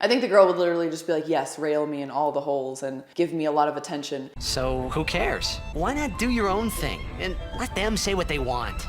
I think the girl would literally just be like, yes, rail me in all the holes and give me a lot of attention. So who cares? Why not do your own thing and let them say what they want?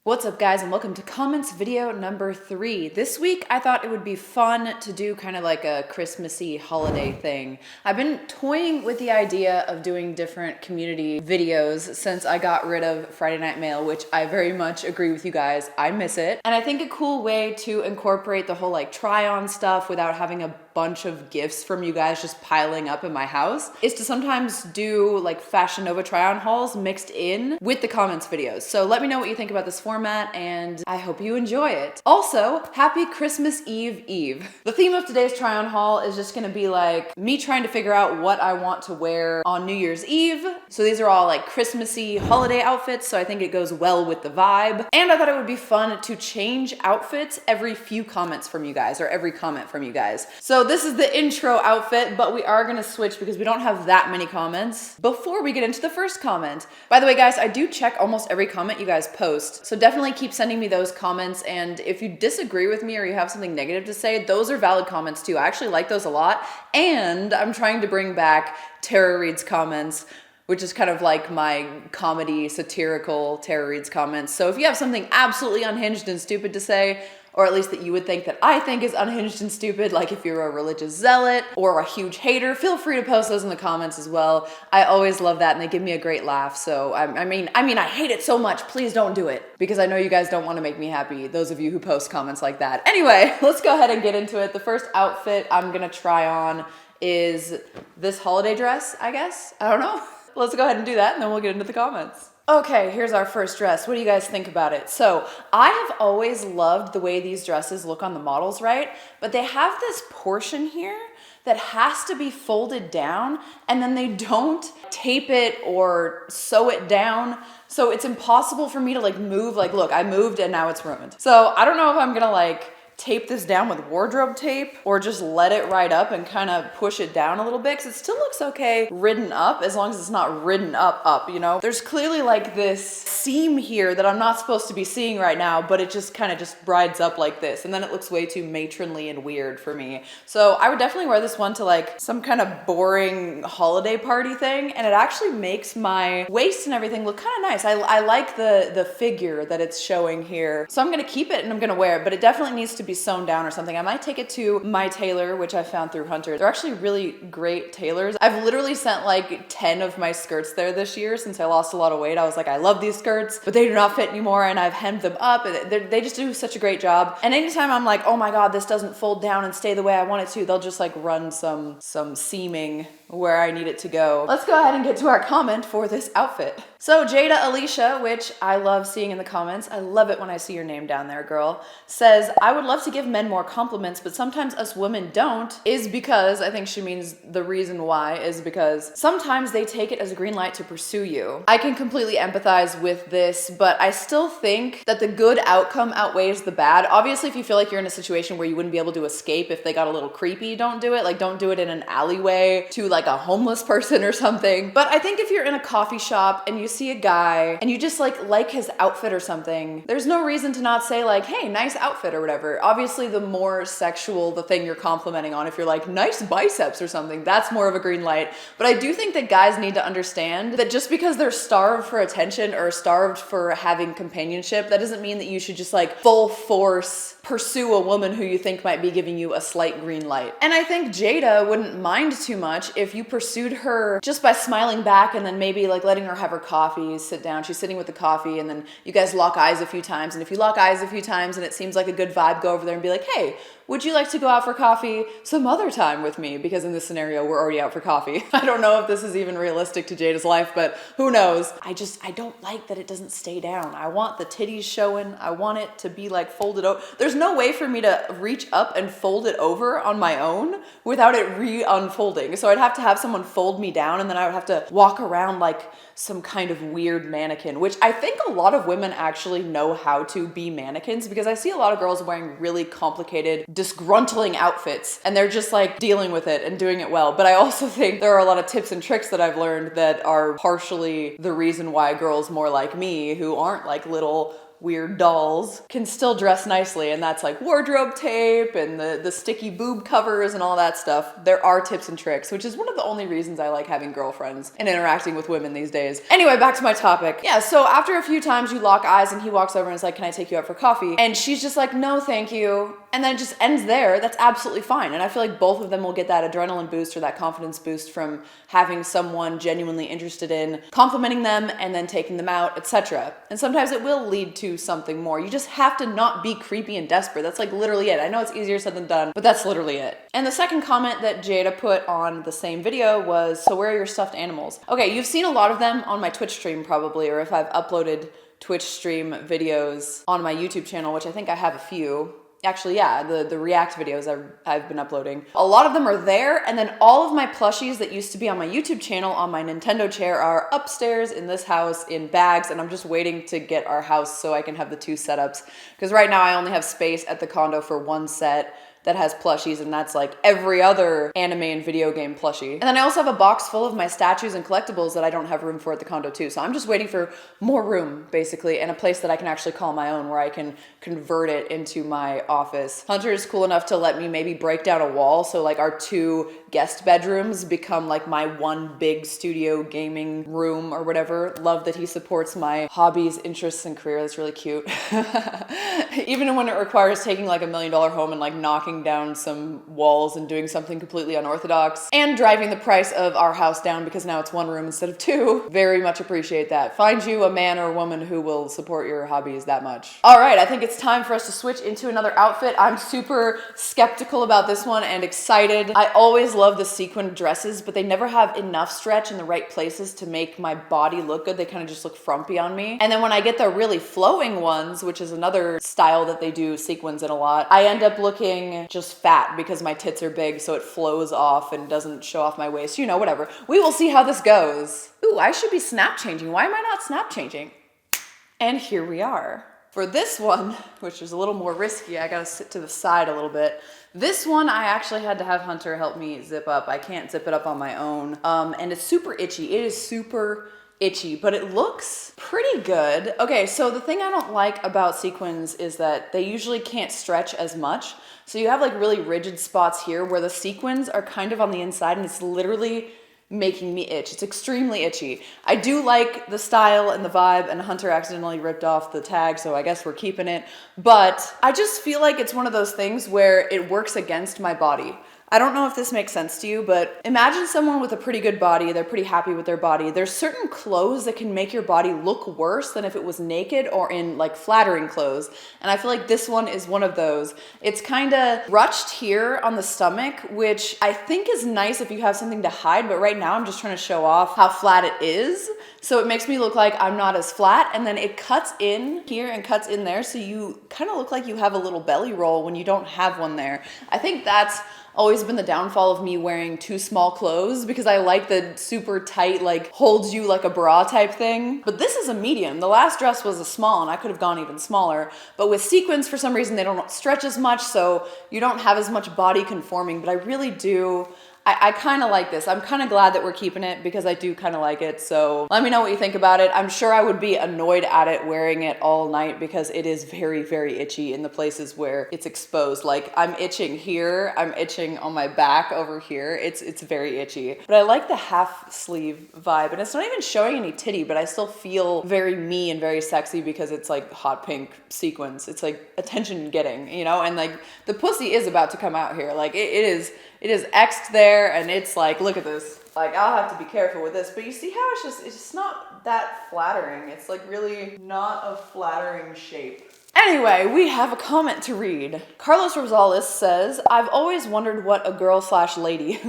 What's up, guys, and welcome to comments video number 3. This week I thought it would be fun to do kind of like a Christmassy holiday thing. I've been toying with the idea of doing different community videos since I got rid of Friday Night Mail, which I very much agree with you guys. I miss it. And I think a cool way to incorporate the whole like try on stuff without having a bunch of gifts from you guys just piling up in my house is to sometimes do like Fashion Nova try on hauls mixed in with the comments videos. So let me know what you think about this format, and I hope you enjoy it. Also, happy Christmas Eve. The theme of today's try on haul is just gonna be like me trying to figure out what I want to wear on New Year's Eve. So these are all like Christmassy holiday outfits, so I think it goes well with the vibe. And I thought it would be fun to change outfits every few comments from you guys, or every comment from you guys. So this is the intro outfit, but we are gonna switch because we don't have that many comments before we get into the first comment. By the way, guys, I do check almost every comment you guys post, so definitely keep sending me those comments. And if you disagree with me or you have something negative to say, those are valid comments too. I actually like those a lot. And I'm trying to bring back Tara Reid's comments, which is kind of like my comedy, satirical Tara Reid's comments. So if you have something absolutely unhinged and stupid to say, or at least that you would think that I think is unhinged and stupid, like if you're a religious zealot or a huge hater, feel free to post those in the comments as well. I always love that, and they give me a great laugh. So I mean, I hate it so much. Please don't do it, because I know you guys don't want to make me happy, those of you who post comments like that. Anyway, let's go ahead and get into it. The first outfit I'm gonna try on is this holiday dress, I guess. I don't know. Let's go ahead and do that, and then we'll get into the comments. Okay, here's our first dress. What do you guys think about it? So I have always loved the way these dresses look on the models, right? But they have this portion here that has to be folded down, and then they don't tape it or sew it down. So it's impossible for me to like move. Like, look, I moved and now it's ruined. So I don't know if I'm gonna like tape this down with wardrobe tape or just let it ride up and kind of push it down a little bit, because it still looks okay ridden up, as long as it's not ridden up, you know? There's clearly like this seam here that I'm not supposed to be seeing right now, but it just kind of just rides up like this, and then it looks way too matronly and weird for me. So I would definitely wear this one to like some kind of boring holiday party thing, and it actually makes my waist and everything look kind of nice. I like the figure that it's showing here. So I'm gonna keep it and I'm gonna wear it, but it definitely needs to be sewn down or something. I might take it to my tailor, which I found through Hunter. They're actually really great tailors. I've literally sent like 10 of my skirts there this year since I lost a lot of weight. I was like, I love these skirts, but they do not fit anymore, and I've hemmed them up. They just do such a great job. And anytime I'm like, oh my God, this doesn't fold down and stay the way I want it to, they'll just like run some seaming where I need it to go. Let's go ahead and get to our comment for this outfit. So Jada Alicia, which I love seeing in the comments, I love it when I see your name down there, girl, says, I would love to give men more compliments, but sometimes us women don't, is because, I think she means the reason why is because sometimes they take it as a green light to pursue you. I can completely empathize with this, but I still think that the good outcome outweighs the bad. Obviously, if you feel like you're in a situation where you wouldn't be able to escape if they got a little creepy, don't do it. Like, don't do it in an alleyway to like a homeless person or something. But I think if you're in a coffee shop and you see a guy and you just like his outfit or something, there's no reason to not say like, hey, nice outfit or whatever. Obviously, the more sexual the thing you're complimenting on, if you're like, nice biceps or something, that's more of a green light. But I do think that guys need to understand that just because they're starved for attention or starved for having companionship, that doesn't mean that you should just like full force pursue a woman who you think might be giving you a slight green light. And I think Jada wouldn't mind too much if you pursued her just by smiling back and then maybe like letting her have her coffee, sit down. She's sitting with the coffee, and then you guys lock eyes a few times. And if you lock eyes a few times and it seems like a good vibe, go over there and be like, hey, would you like to go out for coffee some other time with me? Because in this scenario, we're already out for coffee. I don't know if this is even realistic to Jada's life, but who knows? I don't like that it doesn't stay down. I want the titties showing. I want it to be like folded over. There's no way for me to reach up and fold it over on my own without it re-unfolding. So I'd have to have someone fold me down, and then I would have to walk around like some kind of weird mannequin, which I think a lot of women actually know how to be mannequins, because I see a lot of girls wearing really complicated, disgruntling outfits, and they're just like dealing with it and doing it well. But I also think there are a lot of tips and tricks that I've learned that are partially the reason why girls more like me, who aren't like little weird dolls can still dress nicely, and that's like wardrobe tape and the sticky boob covers and all that stuff. There are tips and tricks, which is one of the only reasons I like having girlfriends and interacting with women these days. Anyway, back to my topic. Yeah, so after a few times you lock eyes and he walks over and is like, can I take you out for coffee? And she's just like, no, thank you. And then it just ends there. That's absolutely fine. And I feel like both of them will get that adrenaline boost or that confidence boost from having someone genuinely interested in complimenting them and then taking them out, etc. And sometimes it will lead to something more. You just have to not be creepy and desperate. That's like literally it. I know it's easier said than done, but that's literally it. And the second comment that Jada put on the same video was, so where are your stuffed animals? Okay, you've seen a lot of them on my Twitch stream probably, or if I've uploaded Twitch stream videos on my YouTube channel, which I think I have a few. Actually, yeah, the React videos I've been uploading. A lot of them are there, and then all of my plushies that used to be on my YouTube channel on my Nintendo chair are upstairs in this house in bags, and I'm just waiting to get our house so I can have the two setups. Because right now I only have space at the condo for one set that has plushies, and that's like every other anime and video game plushie. And then I also have a box full of my statues and collectibles that I don't have room for at the condo too. So I'm just waiting for more room, basically, and a place that I can actually call my own, where I can convert it into my office. Hunter is cool enough to let me maybe break down a wall, so like our two guest bedrooms become like my one big studio gaming room or whatever. Love that he supports my hobbies, interests, and career. That's really cute. Even when it requires taking like $1 million home and like knocking down some walls and doing something completely unorthodox and driving the price of our house down because now it's one room instead of two. Very much appreciate that. Find you a man or a woman who will support your hobbies that much. All right, I think it's time for us to switch into another outfit. I'm super skeptical about this one and excited. I always love the sequin dresses, but they never have enough stretch in the right places to make my body look good. They kind of just look frumpy on me. And then when I get the really flowing ones, which is another style that they do sequins in a lot, I end up looking just fat because my tits are big, so it flows off and doesn't show off my waist. You know, whatever. We will see how this goes. Ooh, I should be snap changing. Why am I not snap changing? And here we are. For this one, which is a little more risky, I gotta sit to the side a little bit. This one, I actually had to have Hunter help me zip up. I can't zip it up on my own. And it's super itchy. It is super itchy, but it looks pretty good. Okay, so the thing I don't like about sequins is that they usually can't stretch as much. So you have like really rigid spots here where the sequins are kind of on the inside, and it's literally making me itch. It's extremely itchy. I do like the style and the vibe, and Hunter accidentally ripped off the tag, so I guess we're keeping it. But I just feel like it's one of those things where it works against my body. I don't know if this makes sense to you, but imagine someone with a pretty good body. They're pretty happy with their body. There's certain clothes that can make your body look worse than if it was naked or in like flattering clothes. And I feel like this one is one of those. It's kind of ruched here on the stomach, which I think is nice if you have something to hide. But right now I'm just trying to show off how flat it is. So it makes me look like I'm not as flat. And then it cuts in here and cuts in there. So you kind of look like you have a little belly roll when you don't have one there. I think that's always been the downfall of me wearing too small clothes, because I like the super tight, like holds you like a bra type thing. But this is a medium. The last dress was a small and I could have gone even smaller. But with sequins, for some reason, they don't stretch as much, so you don't have as much body conforming. But I really do. I kind of like this. I'm kind of glad that we're keeping it because I do kind of like it. So let me know what you think about it. I'm sure I would be annoyed at it wearing it all night because it is very, very itchy in the places where it's exposed. Like I'm itching here. I'm itching on my back over here. It's very itchy. But I like the half sleeve vibe, and it's not even showing any titty, but I still feel very me and very sexy because it's like hot pink sequins. It's like attention getting, you know, and like the pussy is about to come out here. Like it is X'd there, and it's like, look at this. Like, I'll have to be careful with this, but you see how it's just not that flattering. It's like really not a flattering shape. Anyway, we have a comment to read. Carlos Rosales says, I've always wondered what a girl/lady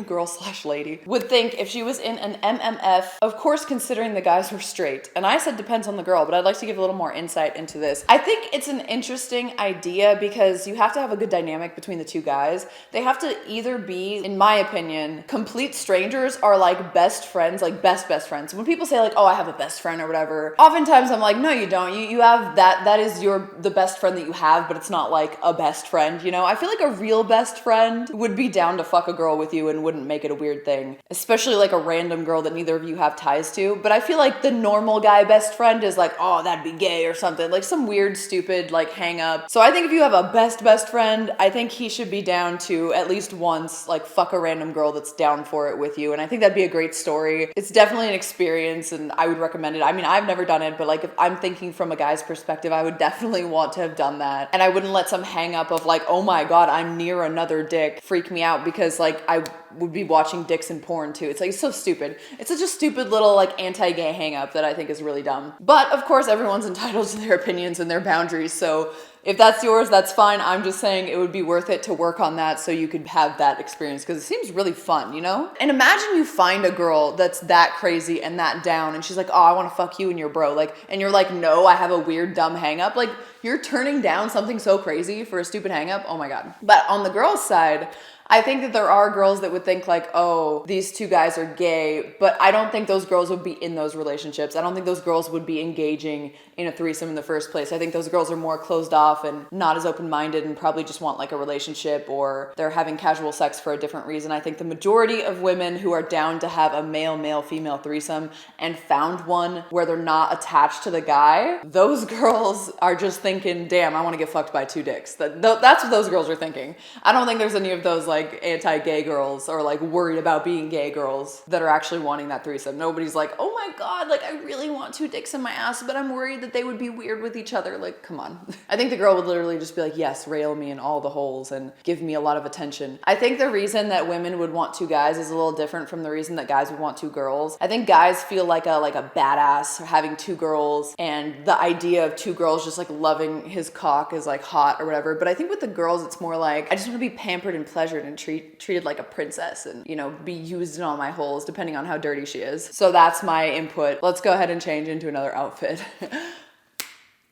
would think if she was in an MMF, of course considering the guys were straight. And I said depends on the girl, but I'd like to give a little more insight into this. I think it's an interesting idea because you have to have a good dynamic between the two guys. They have to either be, in my opinion, complete strangers or like best friends, like best friends. When people say like, oh, I have a best friend or whatever, oftentimes I'm like, no, you don't. You have that is the best friend that you have, but it's not like a best friend, you know? I feel like a real best friend would be down to fuck a girl with you and wouldn't make it a weird thing, especially like a random girl that neither of you have ties to. But I feel like the normal guy best friend is like, oh, that'd be gay or something, like some weird, stupid like hang up. So I think if you have a best friend, I think he should be down to at least once like fuck a random girl that's down for it with you. And I think that'd be a great story. It's definitely an experience and I would recommend it. I mean, I've never done it, but like if I'm thinking from a guy's perspective, I would definitely want to have done that. And I wouldn't let some hang up of like, oh my God, I'm near another dick freak me out, because like I would be watching dicks in porn too. It's like so stupid. It's such a stupid little like anti-gay hang up that I think is really dumb. But of course, everyone's entitled to their opinions and their boundaries. So if that's yours, that's fine. I'm just saying it would be worth it to work on that so you could have that experience, because it seems really fun, you know? And imagine you find a girl that's that crazy and that down and she's like, oh, I want to fuck you and your bro. Like, and you're like, no, I have a weird dumb hang up. Like, you're turning down something so crazy for a stupid hang up. Oh my God. But on the girl's side, I think that there are girls that would think like, oh, these two guys are gay, but I don't think those girls would be in those relationships. I don't think those girls would be engaging in a threesome in the first place. I think those girls are more closed off and not as open-minded and probably just want like a relationship, or they're having casual sex for a different reason. I think the majority of women who are down to have a male-male female threesome and found one where they're not attached to the guy, those girls are just thinking, damn, I want to get fucked by two dicks. That's what those girls are thinking. I don't think there's any of those like anti-gay girls or like worried about being gay girls that are actually wanting that threesome. Nobody's like, oh my God, like I really want two dicks in my ass, but I'm worried that they would be weird with each other. Like, come on. I think the girl would literally just be like, yes, rail me in all the holes and give me a lot of attention. I think the reason that women would want two guys is a little different from the reason that guys would want two girls. I think guys feel like a badass having two girls, and the idea of two girls just like loving his cock is like hot or whatever. But I think with the girls, it's more like, I just want to be pampered and pleasured and treated like a princess and, you know, be used in all my holes depending on how dirty she is. So that's my input. Let's go ahead and change into another outfit.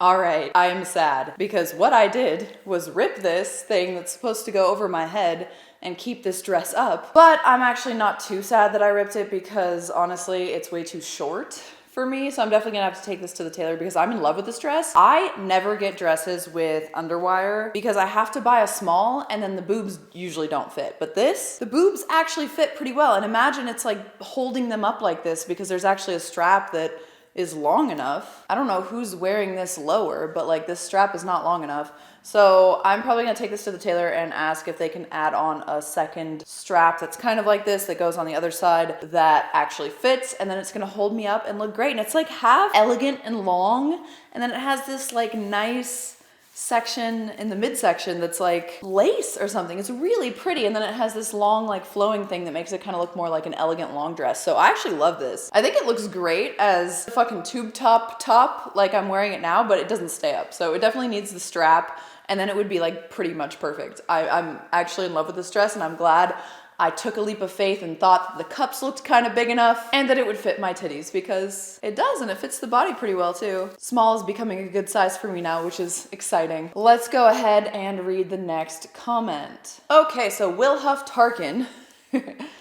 All right, I am sad because what I did was rip this thing that's supposed to go over my head and keep this dress up. But I'm actually not too sad that I ripped it, because honestly, it's way too short for me. So I'm definitely gonna have to take this to the tailor because I'm in love with this dress. I never get dresses with underwire because I have to buy a small and then the boobs usually don't fit. But this, the boobs actually fit pretty well. And imagine it's like holding them up like this because there's actually a strap that is long enough. I don't know who's wearing this lower, but like this strap is not long enough. So I'm probably gonna take this to the tailor and ask if they can add on a second strap that's kind of like this that goes on the other side that actually fits, and then it's gonna hold me up and look great. And it's like half elegant and long, and then it has this like nice section in the midsection that's like lace or something. It's really pretty, and then it has this long like flowing thing that makes it kind of look more like an elegant long dress. So I actually love this. I think it looks great as a fucking tube top like I'm wearing it now, but it doesn't stay up. So it definitely needs the strap, and then it would be like pretty much perfect. I'm actually in love with this dress, and I'm glad I took a leap of faith and thought that the cups looked kind of big enough and that it would fit my titties, because it does, and it fits the body pretty well too. Small is becoming a good size for me now, which is exciting. Let's go ahead and read the next comment. Okay, so Will Huff Tarkin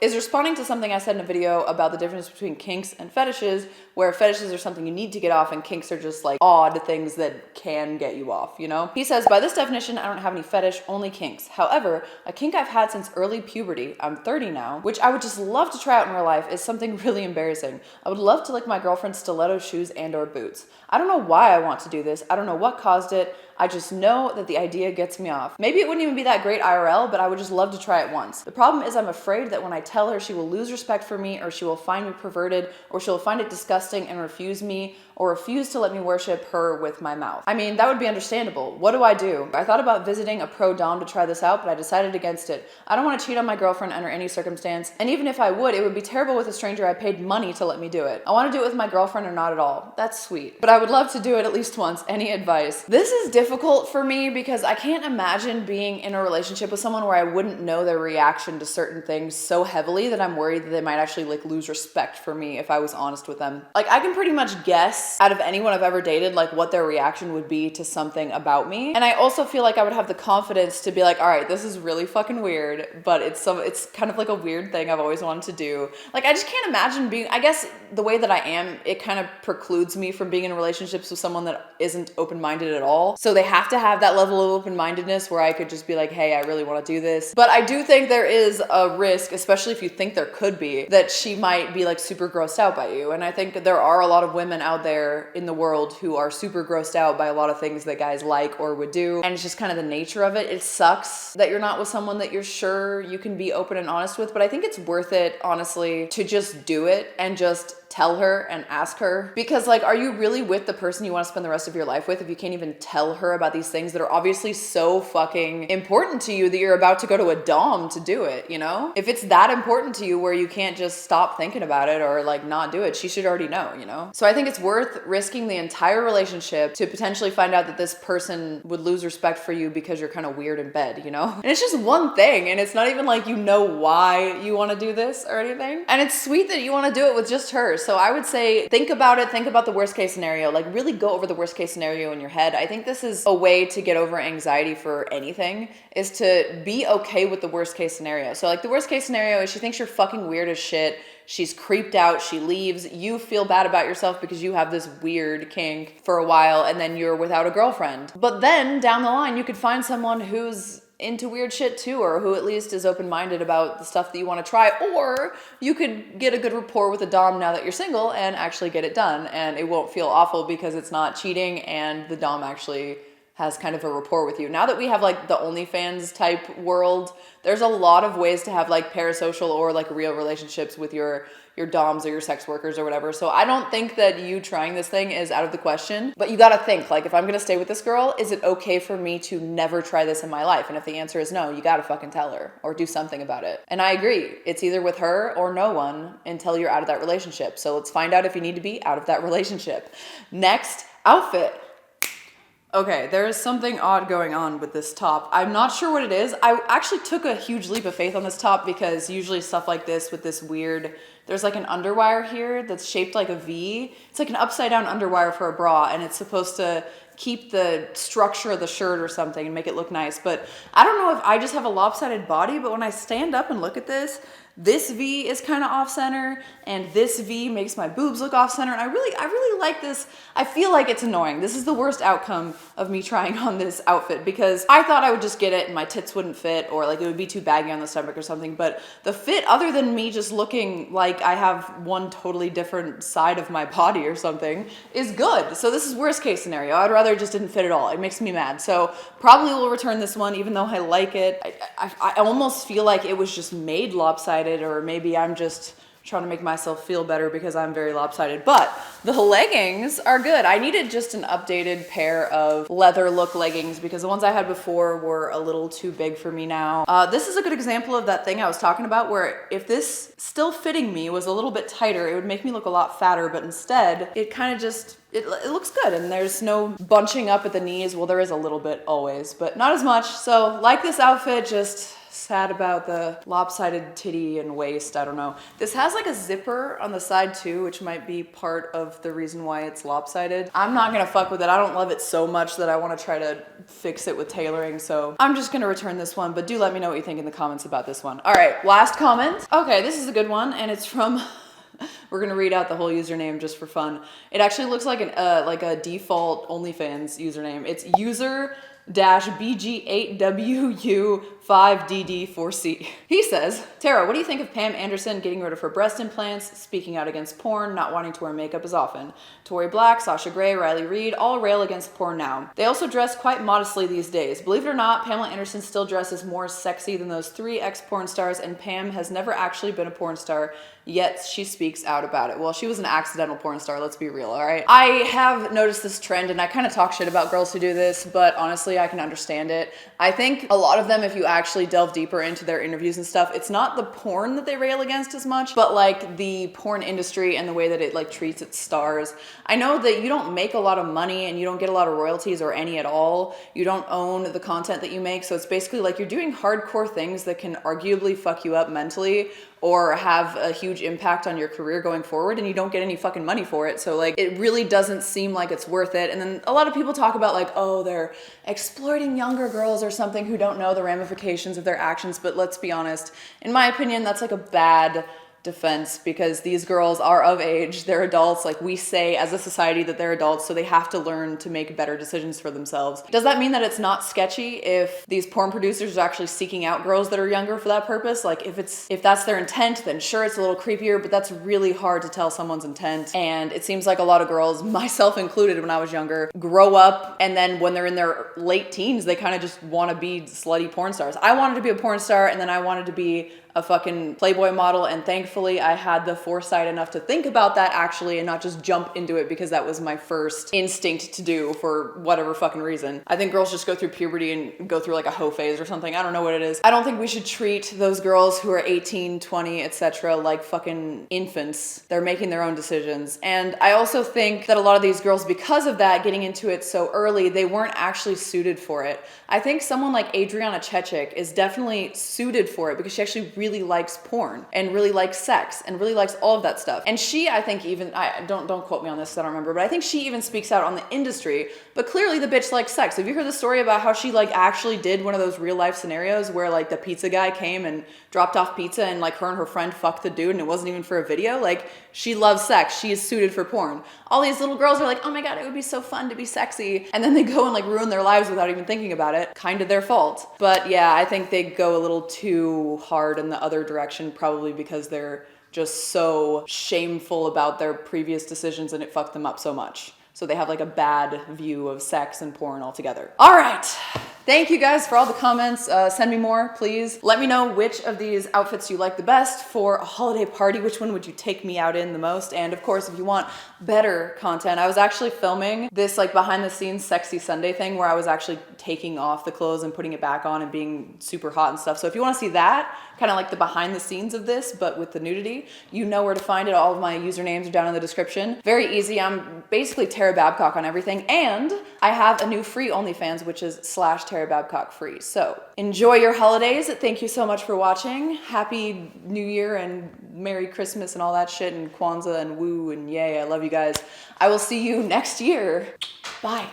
is responding to something I said in a video about the difference between kinks and fetishes, where fetishes are something you need to get off and kinks are just like odd things that can get you off, you know? He says, by this definition, I don't have any fetish, only kinks. However, a kink I've had since early puberty, I'm 30 now, which I would just love to try out in real life, is something really embarrassing. I would love to lick my girlfriend's stiletto shoes and or boots. I don't know why I want to do this. I don't know what caused it. I just know that the idea gets me off. Maybe it wouldn't even be that great IRL, but I would just love to try it once. The problem is I'm afraid that when I tell her, she will lose respect for me, or she will find me perverted, or she'll find it disgusting and refuse me, or refuse to let me worship her with my mouth. I mean, that would be understandable. What do? I thought about visiting a pro dom to try this out, but I decided against it. I don't want to cheat on my girlfriend under any circumstance, and even if I would, it would be terrible with a stranger I paid money to let me do it. I want to do it with my girlfriend or not at all. That's sweet. But I would love to do it at least once. Any advice? This is difficult for me because I can't imagine being in a relationship with someone where I wouldn't know their reaction to certain things so heavily that I'm worried that they might actually like lose respect for me if I was honest with them. Like, I can pretty much guess guess out of anyone I've ever dated, like what their reaction would be to something about me. And I also feel like I would have the confidence to be like, all right, this is really fucking weird, but it's kind of like a weird thing I've always wanted to do. Like, I just can't imagine being, I guess the way that I am, it kind of precludes me from being in relationships with someone that isn't open-minded at all. So they have to have that level of open-mindedness where I could just be like, hey, I really want to do this. But I do think there is a risk, especially if you think there could be, that she might be like super grossed out by you. And I think there are a lot of women out there in the world who are super grossed out by a lot of things that guys like or would do. And it's just kind of the nature of it. It sucks that you're not with someone that you're sure you can be open and honest with, but I think it's worth it, honestly, to just do it and just tell her and ask her. Because like, are you really with the person you want to spend the rest of your life with if you can't even tell her about these things that are obviously so fucking important to you that you're about to go to a dom to do it, you know? If it's that important to you where you can't just stop thinking about it or like not do it, she should already know, you know? So I think it's worth risking the entire relationship to potentially find out that this person would lose respect for you because you're kind of weird in bed, you know? And it's just one thing, and it's not even like you know why you want to do this or anything. And it's sweet that you want to do it with just her. So I would say, think about it, think about the worst case scenario, like really go over the worst case scenario in your head. I think this is a way to get over anxiety for anything, is to be okay with the worst case scenario. So like the worst case scenario is she thinks you're fucking weird as shit. She's creeped out, she leaves, you feel bad about yourself because you have this weird kink for a while and then you're without a girlfriend. But then down the line, you could find someone who's into weird shit too, or who at least is open-minded about the stuff that you want to try, or you could get a good rapport with a dom now that you're single and actually get it done, and it won't feel awful because it's not cheating and the dom actually has kind of a rapport with you. Now that we have like the OnlyFans type world, there's a lot of ways to have like parasocial or like real relationships with your doms or your sex workers or whatever. So I don't think that you trying this thing is out of the question, but you gotta think like, if I'm gonna stay with this girl, is it okay for me to never try this in my life? And if the answer is no, you gotta fucking tell her or do something about it. And I agree, it's either with her or no one until you're out of that relationship. So let's find out if you need to be out of that relationship. Next, outfit. Okay, there is something odd going on with this top. I'm not sure what it is. I actually took a huge leap of faith on this top because usually stuff like this with this weird, there's like an underwire here that's shaped like a V. It's like an upside down underwire for a bra, and it's supposed to keep the structure of the shirt or something and make it look nice. But I don't know if I just have a lopsided body, but when I stand up and look at this V is kind of off center, and this V makes my boobs look off center. And I really like this. I feel like it's annoying. This is the worst outcome of me trying on this outfit because I thought I would just get it and my tits wouldn't fit, or like it would be too baggy on the stomach or something. But the fit, other than me just looking like I have one totally different side of my body or something, is good. So this is worst case scenario. I'd rather it just didn't fit at all. It makes me mad. So probably will return this one, even though I like it. I almost feel like it was just made lopsided, or maybe I'm just trying to make myself feel better because I'm very lopsided. But the leggings are good. I needed just an updated pair of leather look leggings because the ones I had before were a little too big for me now. This is a good example of that thing I was talking about, where if this still fitting me was a little bit tighter, it would make me look a lot fatter, but instead it kind of just, it looks good, and there's no bunching up at the knees. Well, there is a little bit always, but not as much. So like this outfit, just sad about the lopsided titty and waist. I don't know. This has like a zipper on the side too, which might be part of the reason why it's lopsided. I'm not gonna fuck with it. I don't love it so much that I want to try to fix it with tailoring, so I'm just gonna return this one. But do let me know what you think in the comments about this one. All right, last comment. Okay, this is a good one, and it's from we're gonna read out the whole username just for fun. It actually looks like a default OnlyFans username. It's user-BG8WU5DD4C. He says, Tara, what do you think of Pam Anderson getting rid of her breast implants, speaking out against porn, not wanting to wear makeup as often? Tory Black, Sasha Grey, Riley Reid all rail against porn now. They also dress quite modestly these days. Believe it or not, Pamela Anderson still dresses more sexy than those 3 ex-porn stars, and Pam has never actually been a porn star, yet she speaks out about it. Well, she was an accidental porn star, let's be real, all right? I have noticed this trend, and I kind of talk shit about girls who do this, but honestly, I can understand it. I think a lot of them, if you actually delve deeper into their interviews and stuff, it's not the porn that they rail against as much, but like the porn industry and the way that it like treats its stars. I know that you don't make a lot of money and you don't get a lot of royalties or any at all. You don't own the content that you make, so it's basically like you're doing hardcore things that can arguably fuck you up mentally or have a huge impact on your career going forward, and you don't get any fucking money for it. So like, it really doesn't seem like it's worth it. And then a lot of people talk about like, oh, they're exploiting younger girls or something who don't know the ramifications of their actions. But let's be honest, in my opinion, that's like a bad defense, because these girls are of age, they're adults. Like, we say as a society that they're adults, so they have to learn to make better decisions for themselves. Does that mean that it's not sketchy if these porn producers are actually seeking out girls that are younger for that purpose? Like, if that's their intent, then sure, it's a little creepier, but that's really hard to tell someone's intent. And it seems like a lot of girls, myself included when I was younger, grow up, and then when they're in their late teens, they kind of just want to be slutty porn stars. I wanted to be a porn star, and then I wanted to be a fucking Playboy model, and thankfully I had the foresight enough to think about that actually and not just jump into it because that was my first instinct to do for whatever fucking reason. I think girls just go through puberty and go through like a hoe phase or something. I don't know what it is. I don't think we should treat those girls who are 18, 20, etc. like fucking infants. They're making their own decisions. And I also think that a lot of these girls, because of that, getting into it so early, they weren't actually suited for it. I think someone like Adriana Chechik is definitely suited for it because she actually really likes porn and really likes sex and really likes all of that stuff. And she, I think even, I don't quote me on this, I don't remember, but I think she even speaks out on the industry. But clearly the bitch likes sex. Have you heard the story about how she like actually did one of those real life scenarios where like the pizza guy came and dropped off pizza and like her and her friend fucked the dude and it wasn't even for a video? Like, she loves sex. She is suited for porn. All these little girls are like, oh my God, it would be so fun to be sexy. And then they go and like ruin their lives without even thinking about it. Kind of their fault. But yeah, I think they go a little too hard in the other direction, probably because they're just so shameful about their previous decisions and it fucked them up so much. So they have like a bad view of sex and porn altogether. All right. Thank you guys for all the comments. Send me more, please. Let me know which of these outfits you like the best for a holiday party. Which one would you take me out in the most? And of course, if you want better content, I was actually filming this like behind the scenes sexy Sunday thing where I was actually taking off the clothes and putting it back on and being super hot and stuff. So if you want to see that, kind of like the behind the scenes of this, but with the nudity, you know where to find it. All of my usernames are down in the description. Very easy. I'm basically Tara Babcock on everything. And I have a new free OnlyFans, which is /TaraBabcock free. So enjoy your holidays. Thank you so much for watching. Happy New Year and Merry Christmas and all that shit, and Kwanzaa and woo and yay. I love you guys. I will see you next year. Bye.